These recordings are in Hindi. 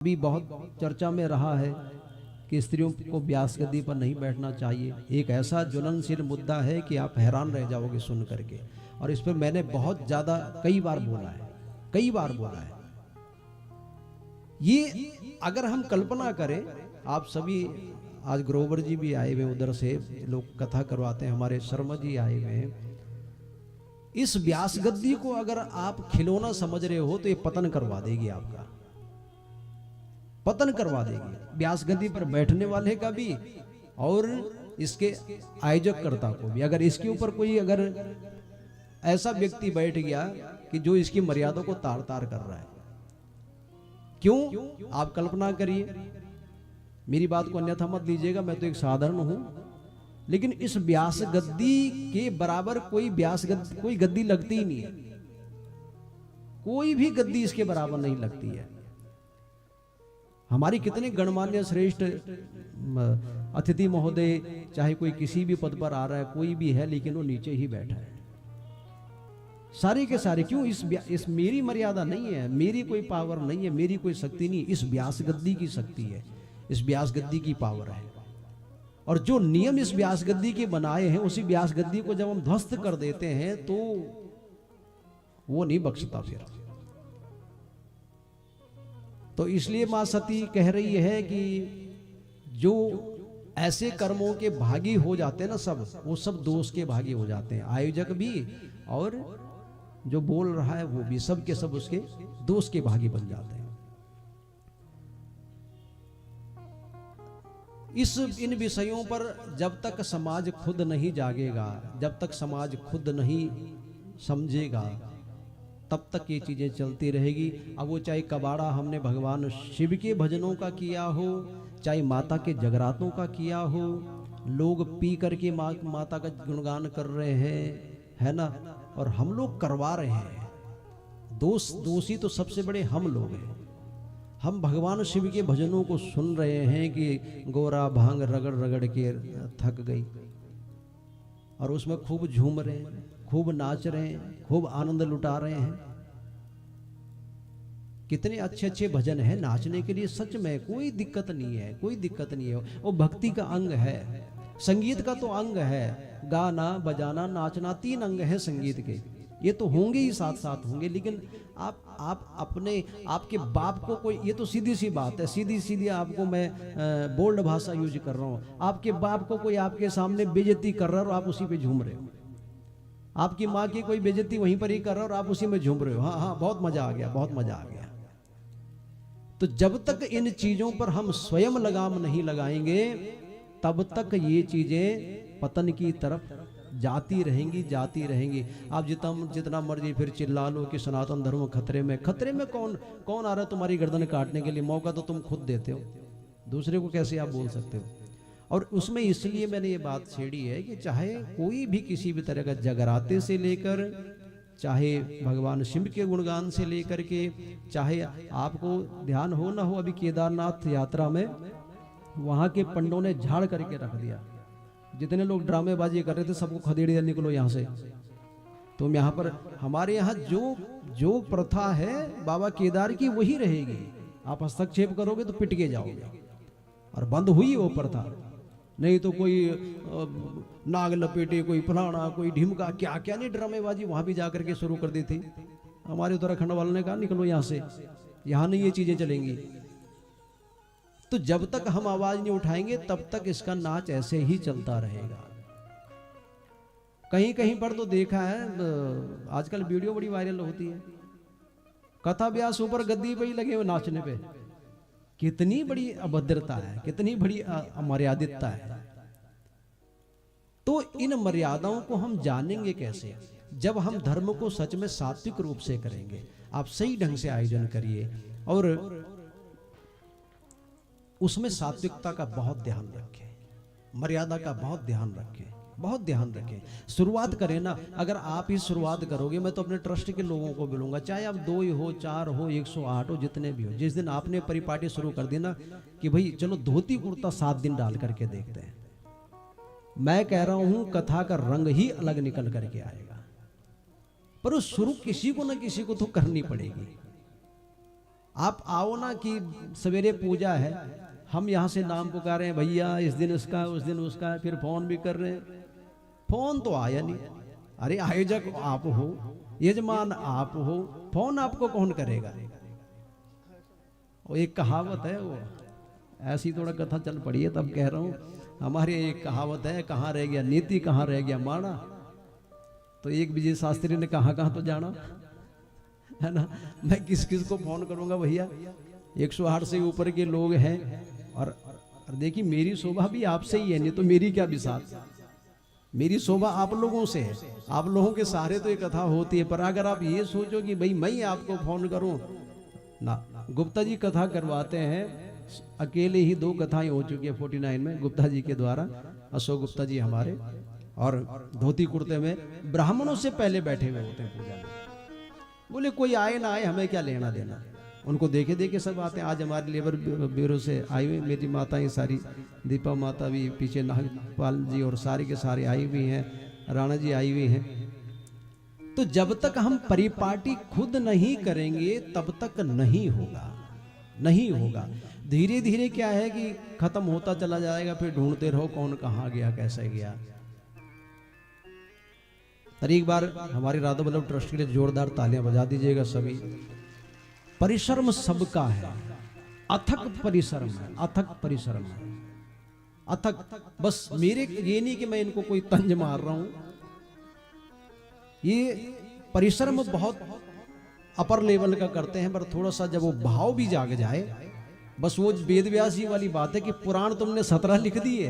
अभी बहुत चर्चा में रहा है कि स्त्रियों को व्यास गद्दी पर नहीं बैठना चाहिए। एक ऐसा ज्वलनशील मुद्दा है कि आप हैरान रह जाओगे सुन करके। और इस पर मैंने बहुत ज़्यादा कई बार बोला है। ये अगर हम कल्पना करें, आप सभी, आज ग्रोवर जी भी आए हुए उधर से, लोग कथा करवाते हैं, हमारे शर्मा जी आए हुए हैं। इस व्यास गद्दी को अगर आप खिलौना समझ रहे हो तो ये पतन करवा देगी, आपका पतन करवा देगी, व्यास गद्दी पर बैठने वाले का भी और इसके आयोजक कर्ता को भी। अगर इसके ऊपर कोई अगर ऐसा व्यक्ति बैठ गया कि जो इसकी मर्यादा को तार तार कर रहा है, क्यों? आप कल्पना करिए, मेरी बात को अन्यथा मत लीजिएगा, मैं तो एक साधारण हूं, लेकिन इस व्यास गद्दी के बराबर कोई गद्दी लगती ही नहीं है। कोई भी गद्दी इसके बराबर नहीं लगती है। हमारी कितने गणमान्य श्रेष्ठ अतिथि महोदय, चाहे कोई किसी भी पद पर आ रहा है, कोई भी है, लेकिन वो नीचे ही बैठा है, सारे के सारे। क्यों? इस मेरी मर्यादा नहीं है, मेरी कोई पावर नहीं है, मेरी कोई शक्ति नहीं, इस व्यास गद्दी की शक्ति है, इस व्यास गद्दी की पावर है। और जो नियम इस व्यास गद्दी के बनाए हैं, उसी व्यास गद्दी को जब हम ध्वस्त कर देते हैं तो वो नहीं बख्शता फिर। तो इसलिए मां सती कह रही है कि जो ऐसे कर्मों के भागी हो जाते हैं ना, सब वो सब दोष के भागी हो जाते हैं, आयोजक भी और जो बोल रहा है वो भी, सब के सब उसके दोष के भागी बन जाते हैं। इन विषयों पर जब तक समाज खुद नहीं जागेगा, जब तक समाज खुद नहीं समझेगा, तब तक ये चीजें चलती रहेगी। अब वो चाहे कबाड़ा हमने भगवान शिव के भजनों का किया हो, चाहे माता के जगरातों का किया हो, लोग पी करके माता का गुणगान कर रहे हैं, है ना, और हम लोग करवा रहे हैं। दोषी तो सबसे बड़े हम लोग हैं। हम भगवान शिव के भजनों को सुन रहे हैं कि गोरा भांग रगड़ रगड़ के थक गई, और उसमें खूब झूम रहे हैं, खूब नाच रहे हैं, खूब आनंद लुटा रहे हैं। कितने अच्छे अच्छे भजन हैं नाचने के लिए, सच में कोई दिक्कत नहीं है, कोई दिक्कत नहीं है। वो भक्ति का अंग है, संगीत का तो अंग है, गाना बजाना नाचना 3 अंग है संगीत के, ये तो होंगे ही, साथ साथ होंगे। लेकिन आप अपने आपके बाप को कोई, ये तो सीधी सी बात है, सीधी आपको मैं बोल्ड भाषा यूज कर रहा हूँ, आपके बाप को कोई आपके सामने बेइज्जती कर रहा है और आप उसी पे झूम रहे हो, आपकी माँ की कोई बेइज्जती वहीं पर ही कर रहा है और आप उसी में झूम रहे हो। हाँ, बहुत मजा आ गया, बहुत मजा आ गया। तो जब तक इन चीजों पर हम स्वयं लगाम नहीं लगाएंगे, तब तक ये चीजें पतन की तरफ जाती रहेंगी। आप जितना मर्जी फिर चिल्ला लो कि सनातन धर्म खतरे में कौन आ रहा है तुम्हारी गर्दन काटने के लिए? मौका तो तुम खुद देते हो, दूसरे को कैसे आप बोल सकते हो? और उसमें इसलिए मैंने ये बात छेड़ी है कि चाहे कोई भी किसी भी तरह का जगराते से लेकर, चाहे भगवान शिव के गुणगान से लेकर के, चाहे आपको ध्यान हो ना हो, अभी केदारनाथ यात्रा में वहां के पंडों ने झाड़ करके रख दिया, जितने लोग ड्रामेबाजी कर रहे थे सबको खदेड़ दिया, निकलो यहाँ से। तुम यहाँ पर, हमारे यहाँ जो प्रथा है बाबा केदार की वही रहेगी, आप हस्तक्षेप करोगे तो पिट के जाओगे। और बंद हुई वो प्रथा, नहीं तो कोई नाग लपेटे, कोई फलाना, कोई ढिमका, क्या क्या नहीं ड्रामेबाजी वहां भी जाकर के शुरू कर दी थी। हमारे उत्तराखंड वालों ने कहा निकलो यहाँ से, यहाँ नहीं ये चीजें चलेंगी। तो जब तक हम आवाज नहीं उठाएंगे तब तक इसका नाच ऐसे ही चलता रहेगा। कहीं कहीं पर तो देखा है, आजकल वीडियो बड़ी वायरल होती है, कथा व्यास ऊपर गद्दी पे ही लगे हुए नाचने पे। कितनी बड़ी अभद्रता है, कितनी बड़ी अमर्यादितता है। तो इन मर्यादाओं को हम जानेंगे कैसे? जब हम धर्म को सच में सात्विक रूप से करेंगे। आप सही ढंग से आयोजन करिए और उसमें सात्विकता का बहुत ध्यान रखें, मर्यादा का बहुत ध्यान रखें। शुरुआत करें ना, अगर आप ही शुरुआत करोगे, मैं तो अपने ट्रस्ट के लोगों को बोलूंगा, चाहे आप 2 ही हो, 4 हो, 108 हो, जितने भी हो, जिस दिन आपने परिपाटी शुरू कर दी ना कि भाई चलो धोती कुर्ता 7 दिन डाल करके देखते हैं, मैं कह रहा हूं कथा का रंग ही अलग निकल करके आएगा। पर उस शुरू किसी को ना किसी को तो करनी पड़ेगी। आप आओ ना कि सवेरे पूजा है, हम यहाँ से नाम पुकारे हैं भैया, इस दिन इसका उस दिन उसका, फिर फोन भी कर रहे हैं, फोन तो आया नहीं। अरे आयोजक आप हो, यजमान आप हो, फोन आपको कौन करेगा। वो एक कहावत है, वो ऐसी थोड़ा कथा चल पड़ी है, तब कह रहा हूँ। हमारी एक कहावत है, कहाँ रह गया नीति, कहाँ रह गया माना। तो एक विजय शास्त्री ने कहाँ कहाँ तो जाना है ना। मैं किस किस को फोन करूंगा भैया, 108 से ऊपर के लोग हैं। और देखिए मेरी शोभा भी आपसे ही है, नहीं तो मेरी क्या विसात। मेरी शोभा आप लोगों से है, आप लोगों के सहारे तो ये कथा होती है। पर अगर आप ये सोचो कि भाई मैं आपको फोन करूं ना, गुप्ता जी कथा करवाते हैं, अकेले ही 2 कथाएं हो चुकी है 49 में गुप्ता जी के द्वारा। अशोक गुप्ता जी हमारे, और धोती कुर्ते में ब्राह्मणों से पहले बैठे हुए होते हैं पूजा में। बोले कोई आए ना आए, हमें क्या लेना देना, उनको देखे देखे सब आते हैं। आज हमारे लेबर ब्यूरो से आई हुई मेरी माताएं सारी, दीपा माता भी पीछे, नागपाल जी और सारी के सारे आई हुई हैं, राणा जी आई हुई हैं। तो जब तक हम परिपाटी खुद नहीं करेंगे तब तक नहीं होगा, नहीं होगा। धीरे धीरे क्या है कि खत्म होता चला जाएगा, फिर ढूंढते रहो कौन कहाँ गया कैसे गया। और एक बार हमारी राधा वल्लभ ट्रस्ट के लिए जोरदार तालियां बजा दीजिएगा सभी। परिश्रम सबका है, अथक परिश्रम है, अथक परिश्रम है, अथक। बस मेरे ये नहीं कि मैं इनको कोई तंज मार रहा हूं, ये परिश्रम बहुत अपर लेवल का करते हैं। पर थोड़ा सा जब वो भाव भी जाग जाए, बस वो वेद व्यास जी वाली बात है कि पुराण तुमने 17 लिख दिए,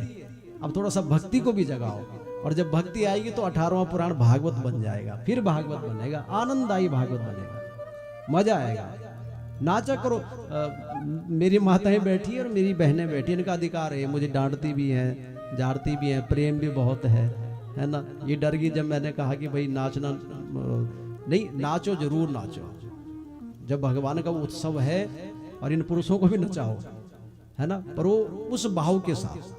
अब थोड़ा सा भक्ति को भी जगाओ। और जब भक्ति आएगी तो 18वां पुराण भागवत बन जाएगा, फिर भागवत बनेगा, आनंददायी भागवत बनेगा, मजा आएगा। नाचा करो। मेरी माताएं बैठी है और मेरी बहनें बैठी, इनका अधिकार है, मुझे डांटती भी हैं, झाड़ती भी हैं, प्रेम भी बहुत है ना। ये डर गई जब मैंने कहा कि भाई नाचना नहीं, नाचो जरूर नाचो, जब भगवान का वो उत्सव है, और इन पुरुषों को भी नचाओ, है ना, पर वो उस भाव के साथ।